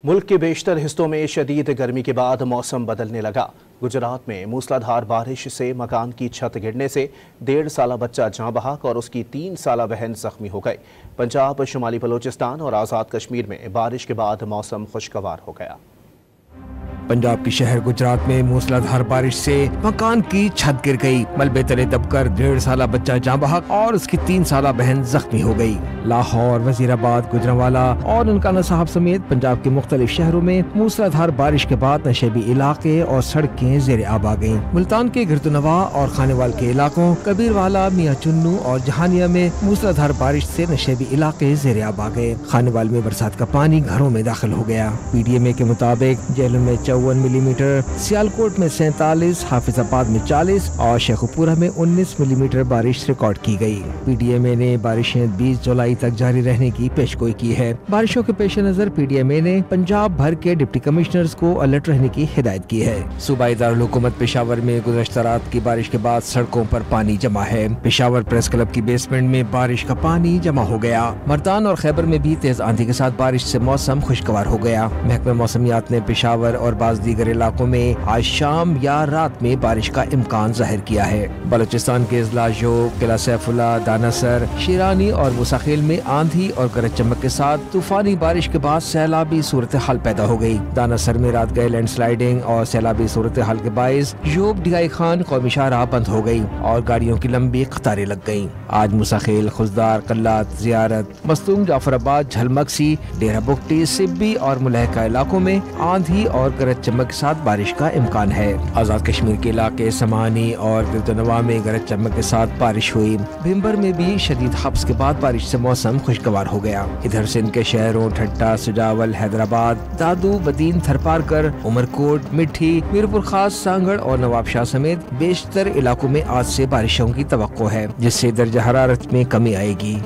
ملک کے بیشتر حصوں میں شدید گرمی کے بعد موسم بدلنے لگا۔ گجرات میں موسلادھار بارش سے مکان کی چھت گرنے سے 1.5 سالہ بچہ جاں بحق اور اس کی 3 سالہ بہن زخمی ہو گئے۔ پنجاب، شمالی بلوچستان اور آزاد کشمیر میں بارش کے بعد موسم خوشگوار ہو گیا۔ پنجاب کے شہر گجرات میں موسلادھار بارش سے مکان کی چھت گر گئی۔ ملبے تلے دب کر 1.5 سالہ بچہ جاں بحق اور اس کی 3 سالہ بہن زخمی ہو گئی۔ لاہور، وزیر آباد، گوجرانوالا اور ننکانہ صاحب سمیت پنجاب کے مختلف شہروں میں موسلادھار بارش کے بعد نشیبی علاقے اور سڑکیں زیر آب آ گئیں۔ ملتان کے گردنواں اور خانیوال کے علاقوں، کبیروالا، میاں چنو اور جہانیہ میں موسلادھار بارش سے نشیبی علاقے زیر آب آ گئے۔ خانیوال میں برسات کا پانی گھروں میں داخل ہو گیا۔ پی ڈی ایم اے کے مطابق جہلم میں 54 ملی میٹر، سیالکوٹ میں 47، حافظ آباد میں 40 اور شیخوپورہ میں 19 ملی میٹر بارش ریکارڈ کی گئی۔ پی ڈی ایم اے نے بارشیں 20 جولائی تک جاری رہنے کی پیشگوئی کی ہے۔ بارشوں کے پیش نظر پی ڈی ایم اے نے پنجاب بھر کے ڈپٹی کمشنرز کو الرٹ رہنے کی ہدایت کی ہے۔ صوبائی دارالحکومت پشاور میں گزشتہ رات کی بارش کے بعد سڑکوں پر پانی جمع ہے۔ پشاور پریس کلب کی بیسمنٹ میں بارش کا پانی جمع ہو گیا۔ مردان اور خیبر میں بھی تیز آندھی کے ساتھ بارش سے موسم خوشگوار ہو گیا۔ محکمہ موسمیات نے پشاور اور بعض دیگر علاقوں میں آج شام یا رات میں بارش کا امکان ظاہر کیا ہے۔ بلوچستان کے اضلاع ژوب، قلعہ سیف اللہ، داناسر، شیرانی اور موساخیل میں آندھی اور گرج چمک کے ساتھ طوفانی بارش کے بعد سیلابی صورتحال پیدا ہو گئی۔ داناسر میں رات گئے لینڈ سلائیڈنگ اور سیلابی صورتحال کے باعث ژوب ڈگائی خان قومی شاہراہ بند ہو گئی اور گاڑیوں کی لمبی قطاریں لگ گئیں۔ آج موساخیل، خزدار، قلات، زیارت، مستونگ، جعفر آباد، جھلمکسی، ڈیرہ بگٹی، سبی اور ملحقہ علاقوں میں آندھی اور گرج چمک کے ساتھ بارش کا امکان ہے۔ آزاد کشمیر کے علاقے سمانی اور گردنواں میں گرج چمک کے ساتھ بارش ہوئی۔ بھمبر میں بھی شدید حبس کے بعد بارش سے موسم خوشگوار ہو گیا۔ ادھر سندھ کے شہروں ٹھٹا، سجاول، حیدرآباد، دادو، بدین، تھرپارکر، عمرکوٹ، مٹھی، میرپور خاص، سانگڑ اور نواب شاہ سمیت بیشتر علاقوں میں آج سے بارشوں کی توقع ہے، جس سے درجہ حرارت میں کمی آئے گی۔